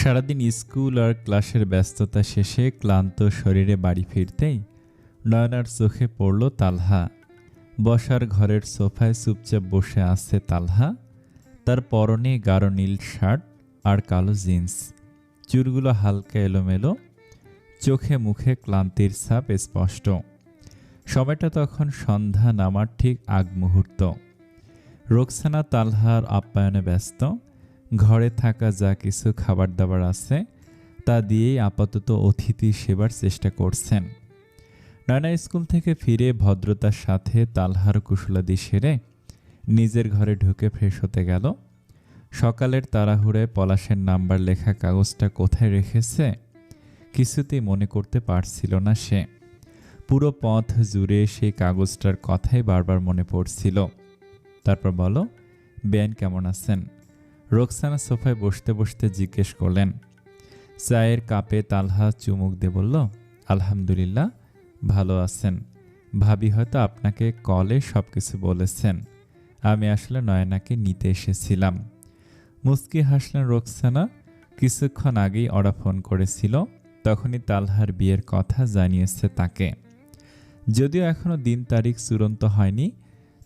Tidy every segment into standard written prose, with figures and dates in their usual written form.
সারাদিন স্কুল আর ক্লাসের ব্যস্ততা শেষে ক্লান্ত শরীরে বাড়ি ফিরতেই নয়নার চোখে পড়ল তালহা। বসার ঘরের সোফায় চুপচাপ বসে আছে তালহা। তার পরনে গাঢ় নীল শার্ট আর কালো জিন্স, চুলগুলো হালকা এলোমেলো, চোখে মুখে ক্লান্তির ছাপ স্পষ্ট। সময়টা তখন সন্ধ্যা নামার ঠিক আগ মুহূর্ত। রোকসানা তালহার আপ্যায়নে ব্যস্ত। ঘরে থাকা যা কিছু খাবার দাবার আছে তা দিয়েই আপাতত অতিথি সেবার চেষ্টা করছেন। নয়না স্কুল থেকে ফিরে ভদ্রতার সাথে তালহার কুশলাদি সেরে নিজের ঘরে ঢুকে ফ্রেশ হতে গেল। সকালের তাড়াহুড়োয় পলাশের নাম্বার লেখা কাগজটা কোথায় রেখেছে কিছুতেই মনে করতে পারছিল না সে। পুরো পথ জুড়ে সেই কাগজটার কথাই বারবার মনে পড়ছিল। তারপর বলো, বেআইন কেমন আছেন? রোকসানা সোফায় বসতে বসতে জিজ্ঞেস করলেন। চায়ের কাপে তালহা চুমুক দিয়ে বলল, আলহামদুলিল্লাহ, ভালো আছেন। ভাবি হয়তো আপনাকে কলে সব কিছু বলেছেন। আমি আসলে নয়নাকে নিতে এসেছিলাম। মুস্কি হাসলেন রোকসানা। কিছুক্ষণ আগেই ওরা ফোন করেছিল, তখনই তালহার বিয়ের কথা জানিয়েছে তাকে। যদিও এখনো দিন তারিখ চূড়ান্ত হয়নি,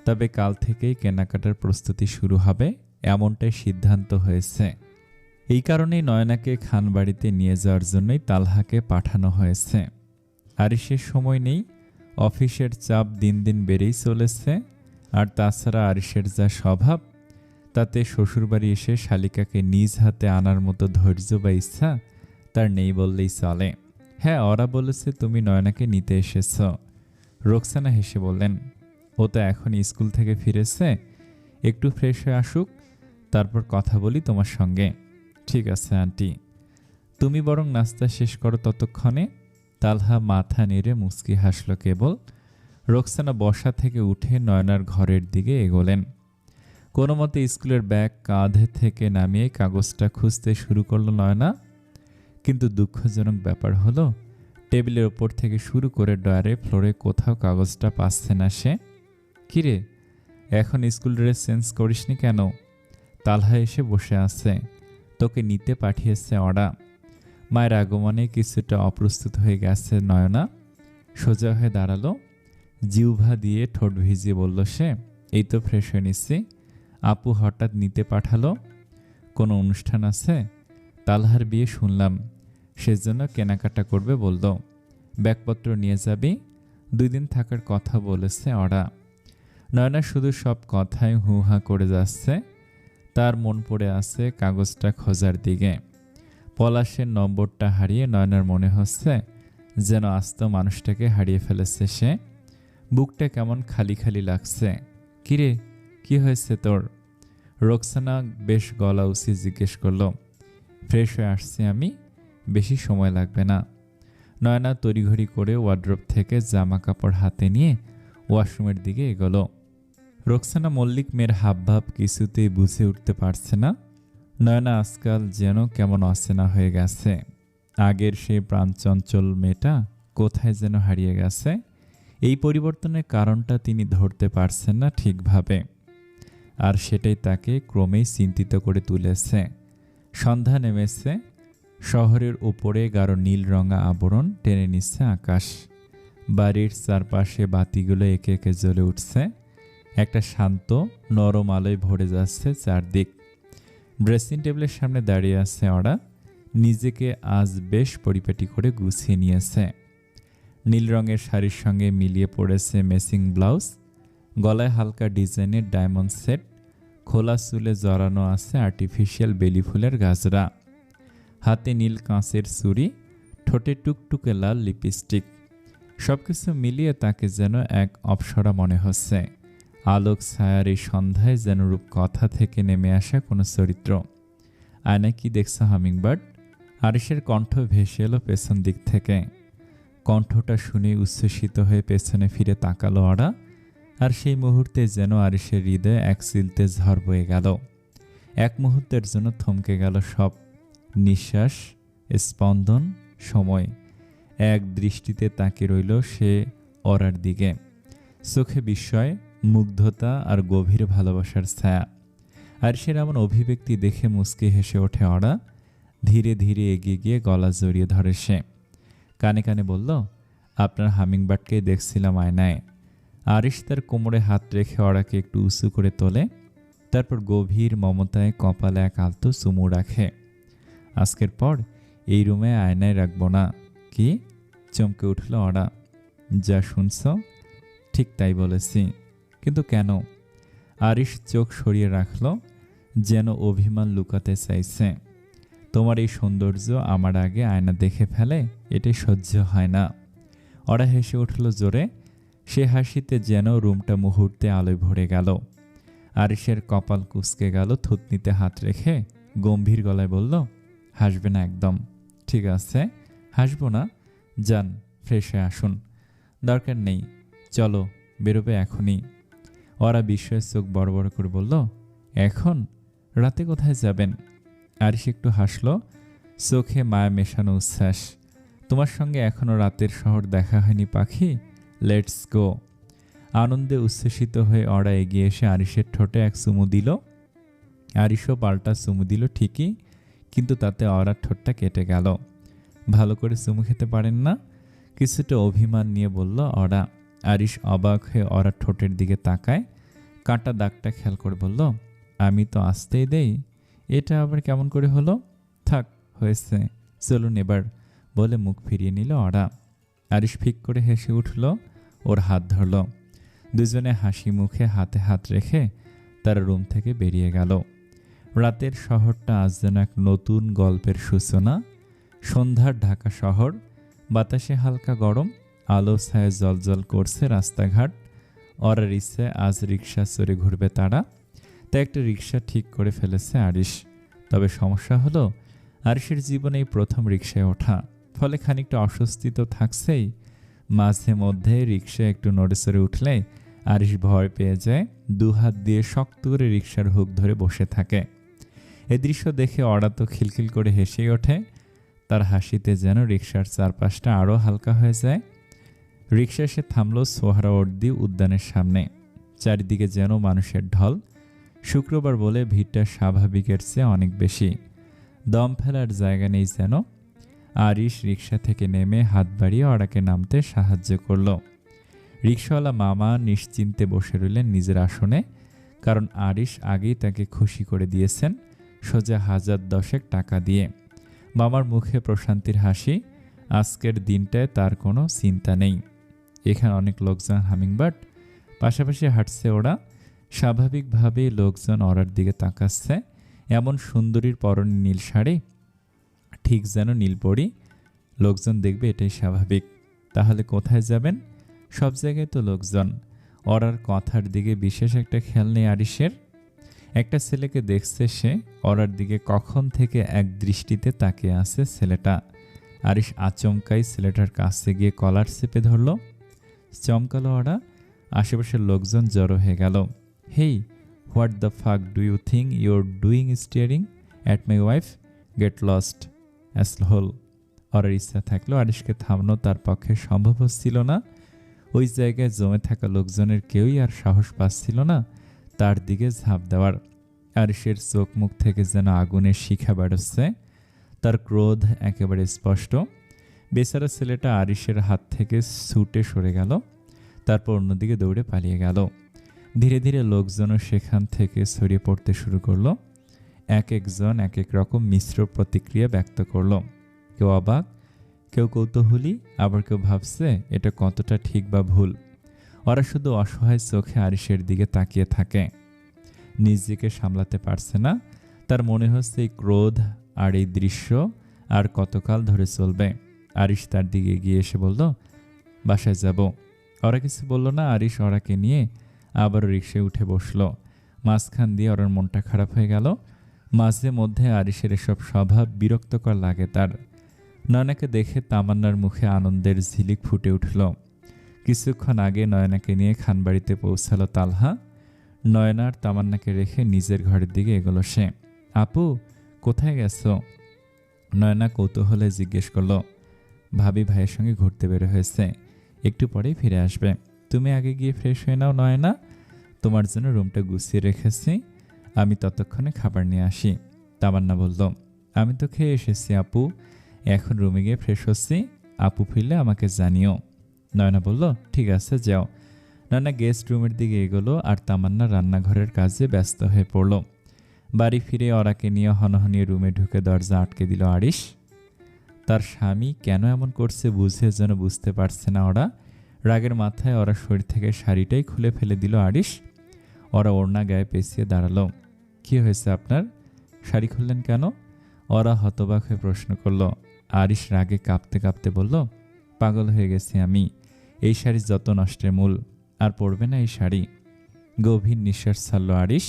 তবে কাল থেকেই কেনাকাটার প্রস্তুতি শুরু হবে এমনটাই সিদ্ধান্ত হয়েছে। এই কারণেই নয়নাকে খানবাড়িতে নিয়ে যাওয়ার জন্যই তালহাকে পাঠানো হয়েছে। আরিশের সময় নেই, অফিসের চাপ দিন দিন বেড়েই চলেছে। আর তাছাড়া আরিশের যা স্বভাব, তাতে শ্বশুরবাড়ি এসে শালিকাকে নিজ হাতে আনার মতো ধৈর্য বা ইচ্ছা তার নেই বললেই চলে। হ্যাঁ, ওরা বলেছে তুমি নয়নাকে নিতে এসেছ। রোকসানা হেসে বললেন, ও তো এখন স্কুল থেকে ফিরেছে, একটু ফ্রেশ হয়ে আসুক, তারপর কথা বলি তোমার সঙ্গে। ঠিক আছে আন্টি, তুমি বরং নাস্তা শেষ করো ততক্ষণে। তালহা মাথা নেড়ে মুচকি হাসল কেবল। রোকসানা বসা থেকে উঠে নয়নার ঘরের দিকে এগোলেন। কোনো মতে স্কুলের ব্যাগ কাঁধে থেকে নামিয়ে কাগজটা খুঁজতে শুরু করলো নয়না। কিন্তু দুঃখজনক ব্যাপার হলো, টেবিলের ওপর থেকে শুরু করে ডয়ারে ফ্লোরে কোথাও কাগজটা পাচ্ছে না সে। কিরে, এখন স্কুল ড্রেস চেঞ্জ করিসনি কেন? তালহা এসে বসে আছে। তোকে নিতে পাঠিয়েছে ওরা। মায়ের আগমনে কিছুটা অপ্রস্তুত হয়ে গেছে নয়না। সোজা হয়ে দাঁড়ালো, জিহ্বা দিয়ে ঠোঁট ভিজিয়ে বলল সে, এই তো ফ্রেশ হয়ে নিচ্ছি। আপু হঠাৎ নিতে পাঠালো, কোনো অনুষ্ঠান আছে? তালহার বিয়ে শুনলাম, সেজন্য কেনাকাটা করবে বলল। ব্যাগপত্র নিয়ে যাবি, 2 দিন থাকার কথা বলেছে ওরা। নয়না শুধু সব কথায় হু হা করে যাচ্ছে। তার মন পড়ে আছে কাগজটা খোঁজার দিকে। পলাশের নম্বরটা হারিয়ে নয়নার মনে হচ্ছে যেন আস্ত মানুষটাকে হারিয়ে ফেলেছে সে। বুকটা কেমন খালি খালি লাগছে। কিরে, কি হয়েছে তোর? রোকসানা বেশ গলা উঁচিয়ে জিজ্ঞেস করল। ফ্রেশ হয়ে আসছি আমি, বেশি সময় লাগবে না। নয়না তড়িঘড়ি করে ওয়ার্ড্রোব থেকে জামা কাপড় হাতে নিয়ে ওয়াশরুমের দিকে এগোলো। রোকসানা মল্লিক মেয়ের হাবভাব কিছুতেই বুঝে উঠতে পারছে না। নয়না আজকাল যেন কেমন অচেনা হয়ে গেছে। আগের সেই প্রাণচঞ্চল মেয়েটা কোথায় যেন হারিয়ে গেছে। এই পরিবর্তনের কারণটা তিনি ধরতে পারছেন না ঠিকভাবে, আর সেটাই তাকে ক্রমেই চিন্তিত করে তুলেছে। সন্ধ্যা নেমেছে। শহরের উপরে গাঢ় নীল রঙা আবরণ টেনে নিচ্ছে আকাশ। বাড়ির চারপাশে বাতিগুলো একে একে জ্বলে উঠছে। একটা শান্ত নরম আলোয় ভরে যাচ্ছে চারদিক। ড্রেসিং টেবিলের সামনে দাঁড়িয়ে আছে ওরা। নিজেকে আজ বেশ পরিপাটি করে গুছিয়ে নিয়েছে। নীল রঙের শাড়ির সঙ্গে মিলিয়ে পড়েছে ম্যাচিং ব্লাউজ, গলায় হালকা ডিজাইনের ডায়মন্ড সেট, খোলা চুলে জড়ানো আছে আর্টিফিশিয়াল বেলি ফুলের গাজরা, হাতে নীল কাঁচের চুড়ি, ঠোঁটে টুকটুকে লাল লিপস্টিক। সবকিছু মিলিয়ে তাকে যেন এক অপ্সরা মনে হচ্ছে। আলোক ছায়ার এই সন্ধ্যায় যেন রূপকথা থেকে নেমে আসা কোনো চরিত্র। আয়নায় কি দেখছো হামিংবার্ড? আরিশের কণ্ঠ ভেসে এলো পেছন দিক থেকে। কণ্ঠটা শুনে উচ্ছ্বসিত হয়ে পেছনে ফিরে তাকালো ওরা। আর সেই মুহূর্তে যেন আরিশের হৃদয়ে এক চিলতে ঝড় বয়ে গেল। এক মুহূর্তের জন্য থমকে গেল সব, নিঃশ্বাস, স্পন্দন, সময়। এক দৃষ্টিতে তাকিয়ে রইল সে ওরার দিকে। চোখে বিস্ময়, মুগ্ধতা আর গভীর ভালোবাসার ছায়া। আরিশের এমন অভিব্যক্তি দেখে মুচকি হেসে ওঠে ওরা। ধীরে ধীরে এগিয়ে গিয়ে গলা জড়িয়ে ধরে সে। কানে কানে বলল, আপনার হামিংবার্ডকেই দেখছিলাম আয়নায়। আরিশ তার কোমরে হাত রেখে অরাকে একটু উঁচু করে তোলে, তারপর গভীর মমতায় কপালে এক আলতো চুমু রাখে। আজকের পর এই রুমে আয়নায় রাখবো না। কি? চমকে উঠল অরা। যা শুনছ ঠিক তাই বলেছি। কিন্তু কেন? আরিশ চোখ সরিয়ে রাখল, যেন অভিমান লুকাতে চাইছে। তোমার এই সৌন্দর্য আমার আগে আয়না দেখে ফেলে, এটাই সহ্য হয় না। অরা হেসে উঠল জোরে। সে হাসিতে যেন রুমটা মুহূর্তে আলোয় ভরে গেল। আরিশের কপাল কুঁচকে গেল। থুতনিতে হাত রেখে গম্ভীর গলায় বলল, হাসবে না একদম। ঠিক আছে, হাসবো না। যান, ফ্রেশ হয়ে আসুন। দরকার নেই, চলো, বেরোবে এখনই। ওরা বিস্ময়ের চোখ বড় বড় করে বলল, এখন? রাতে কোথায় যাবেন? আরিশ একটু হাসল, চোখে মায়া মেশানো উচ্ছ্বাস। তোমার সঙ্গে এখনো রাতের শহর দেখা হয়নি পাখি, লেটস গো। আনন্দে উচ্ছ্বসিত হয়ে ওরা এগিয়ে এসে আরিশের ঠোঁটে এক চুমু দিল। আরিশও পাল্টা চুমু দিল ঠিকই, কিন্তু তাতে অরার ঠোঁটটা কেটে গেল। ভালো করে চুমু খেতে পারেন না? কিছুটা অভিমান নিয়ে বলল অরা। আরিশ অবাক হয়ে অরার ঠোঁটের দিকে তাকায়, কাঁটা দাগটা খেয়াল করে বলল, আমি তো আসতেই দেই, এটা আবার কেমন করে হলো? থাক, হয়েছে, চলুন এবার, বলে মুখ ফিরিয়ে নিল অরা। আরিশ ফিক করে হেসে উঠল, ওর হাত ধরল। দুজনে হাসি মুখে হাতে হাত রেখে তারা রুম থেকে বেরিয়ে গেল। রাতের শহরটা আজ যেন এক নতুন গল্পের সূচনা। সন্ধ্যার ঢাকা শহর, বাতাসে হালকা গরম, আলো ছায়া জলজল করছে রাস্তাঘাট। ওরার ইচ্ছে আজ রিক্সা চড়ে ঘুরবে তারা, তাই একটা রিক্সা ঠিক করে ফেলেছে আরিশ। তবে সমস্যা হলো, আরিশের জীবনে এই প্রথম রিক্সায় ওঠা, ফলে খানিকটা অস্বস্তি তো থাকছেই। মাঝে মধ্যে রিক্সা একটু নড়েচড়ে উঠলে আরিশ ভয় পেয়ে যায়, দুহাত দিয়ে শক্ত করে রিক্সার হুক ধরে বসে থাকে। এ দৃশ্য দেখে অরা তো খিলখিল করে হেসেই ওঠে। তার হাসিতে যেন রিক্সার চারপাশটা আরও হালকা হয়ে যায়। রিক্সা এসে থামল সোহরাওয়ার্দী উদ্যানের সামনে। চারিদিকে যেন মানুষের ঢল। শুক্রবার বলে ভিড়টা স্বাভাবিকের চেয়ে অনেক বেশি। দম ফেলার জায়গা নেই যেন। আরিশ রিক্সা থেকে নেমে হাত বাড়িয়ে অরাকে নামতে সাহায্য করল। রিক্সাওয়ালা মামা নিশ্চিন্তে বসে রইলেন নিজের আসনে, কারণ আরিশ আগেই তাকে খুশি করে দিয়েছেন সোজা 1010 টাকা দিয়ে। মামার মুখে প্রশান্তির হাসি। আজকের দিনটায় তার কোনো চিন্তা নেই। এখানে অনেক লোকজন হামিংবার্ড পাশাপাশি হাঁটছে ওরা। স্বাভাবিকভাবেই লোকজন ওরার দিকে তাকাচ্ছে। এমন সুন্দরীর পরনে নীল শাড়ি, ঠিক যেন নীলপরি। লোকজন দেখবে, এটাই স্বাভাবিক। তাহলে কোথায় যাবেন? সব জায়গায় তো লোকজন। ওরার কথার দিকে বিশেষ একটা খেয়াল নেই আরিশের। একটা ছেলেকে দেখছে সে, ওরার দিকে কখন থেকে এক দৃষ্টিতে তাকিয়ে আছে ছেলেটা। আরিশ আচমকাই ছেলেটার কাছে গিয়ে কলার চেপে ধরল। চমকালো ওরা। আশেপাশের লোকজন জড়ো হয়ে গেল। Hey, what the fuck do you think you're doing staring at my wife? Get lost asshole. ওরার ইচ্ছা থাকলেও আরিশকে থামানো তার পক্ষে সম্ভব হচ্ছিল না। ওই জায়গায় জমে থাকা লোকজনের কেউই আর সাহস পাচ্ছিল না তার দিকে ঝাঁপ দেওয়ার। আরিশের চোখ মুখ থেকে যেন আগুনের শিখা বেরোচ্ছে। তার ক্রোধ একেবারে স্পষ্ট। বেচারা ছেলেটা আরিশের হাত থেকে ছুটে সরে গেল, তারপর অন্যদিকে দৌড়ে পালিয়ে গেল। ধীরে ধীরে লোকজনও সেখান থেকে ছড়িয়ে পড়তে শুরু করলো। এক একজন এক এক রকম মিশ্র প্রতিক্রিয়া ব্যক্ত করলো। কেউ অবাক, কেউ কৌতূহলী, আবার কেউ ভাবছে এটা কতটা ঠিক বা ভুল। ওরা শুধু অসহায় চোখে আরিশের দিকে তাকিয়ে থাকে। নিজেকে সামলাতে পারছে না। তার মনে হচ্ছে এই ক্রোধ আর এই দৃশ্য আর কতকাল ধরে চলবে। আরিশ তার দিকে এগিয়ে এসে বলল, বাসায় যাব। ওরা কিছু বলল না। আরিশ ওরাকে নিয়ে আবার রিকশায় উঠে বসলো। মাঝখান দিয়ে ওর মনটা খারাপ হয়ে গেল। মাঝে মধ্যে আরিশের এসব স্বভাব বিরক্তকর লাগে তার। নয়নাকে দেখে তামান্নার মুখে আনন্দের ঝিলিক ফুটে উঠল। কিছুক্ষণ আগে নয়নাকে নিয়ে খানবাড়িতে পৌঁছালো তালহা। নয়না আর তামান্নাকে রেখে নিজের ঘরের দিকে এগোলো সে। আপু, কোথায় গেছো? নয়না কৌতূহলে জিজ্ঞেস করলো। ভাবি ভাইয়ের সঙ্গে ঘুরতে বের হয়েছে, একটু পরেই ফিরে আসবে। তুমি আগে গিয়ে ফ্রেশ হয়ে নাও নয়না, তোমার জন্য রুমটা গুছিয়ে রেখেছি, আমি ততক্ষণে খাবার নিয়ে আসি। তামান্না বলল। আমি তো খেয়ে এসেছি আপু, এখন রুমে গিয়ে ফ্রেশ হচ্ছি। আপু ফিরলে আমাকে জানিও। নয়না বলল, ঠিক আছে যাও। নয়না গেস্ট রুমের দিকে এগোলো আর তামান্না রান্নাঘরের কাজে ব্যস্ত হয়ে পড়ল। বাড়ি ফিরে অরাকে নিয়ে হনহনিয়ে রুমে ঢুকে দরজা আটকে দিল আরিশ। তার স্বামী কেন এমন করছে বুঝে যেন বুঝতে পারছে না ওরা। রাগের মাথায় ওরা শরীর থেকে শাড়িটাই খুলে ফেলে দিল আরিশ। ওরা ওড়না গায়ে পেঁচিয়ে দাঁড়ালো। কি হয়েছে আপনার? শাড়ি খুললেন কেন? ওরা হতবাক হয়ে প্রশ্ন করল। আরিশ রাগে কাঁপতে কাঁপতে বলল, পাগল হয়ে গেছি আমি। এই শাড়ি যত নষ্টের মূল, আর পরবে না এই শাড়ি। গভীর নিঃশ্বাস ছাড়ল আরিশ।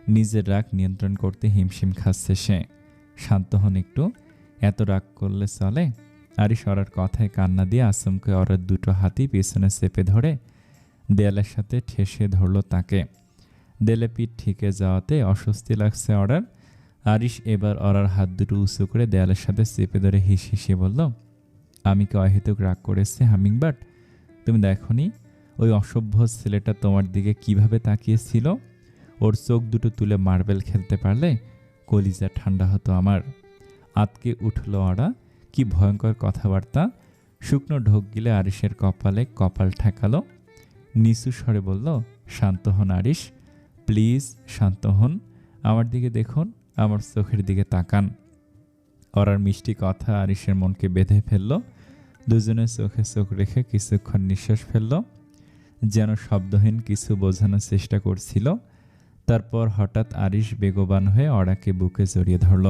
নিজের রাগ নিয়ন্ত্রণ করতে হিমশিম খাচ্ছে সে। শান্ত হন একটু, এত রাগ করলে চলে? আরিশ ওরার কথায় কান্না দিয়ে আসমকে ওরার দুটো হাতই পেছনে চেপে ধরে দেয়ালের সাথে ঠেসে ধরল তাকে। দেলে পিঠ ঠিকে যাওয়াতে অস্বস্তি লাগছে ওরার। আরিশ এবার ওরার হাত দুটো উঁচু করে দেয়ালের সাথে চেপে ধরে হিসিয়ে বলল, আমি কি অহেতুক রাগ করেছি হামিংবার্ড? তুমি দেখনি ওই অসভ্য ছেলেটা তোমার দিকে কিভাবে তাকিয়েছিল? ওর চোখ দুটো তুলে মার্বেল খেলতে পারলে কলিজা ঠান্ডা হতো আমার। আতকে উঠল ওরা। কি ভয়ঙ্কর কথাবার্তা। শুকনো ঢোক গিলে আরিশের কপালে কপাল ঠেকালো। নিচু স্বরে বলল, শান্ত হন আরিশ, প্লিজ শান্ত হন। আমার দিকে দেখুন, আমার চোখের দিকে তাকান। ওরার মিষ্টি কথা আরিশের মনকে বেঁধে ফেলল। দুজনের চোখে চোখ রেখে কিছুক্ষণ নিঃশ্বাস ফেলল, যেন শব্দহীন কিছু বোঝানোর চেষ্টা করছিল। তারপর হঠাৎ আরিশ বেগবান হয়ে ওরাকে বুকে জড়িয়ে ধরল।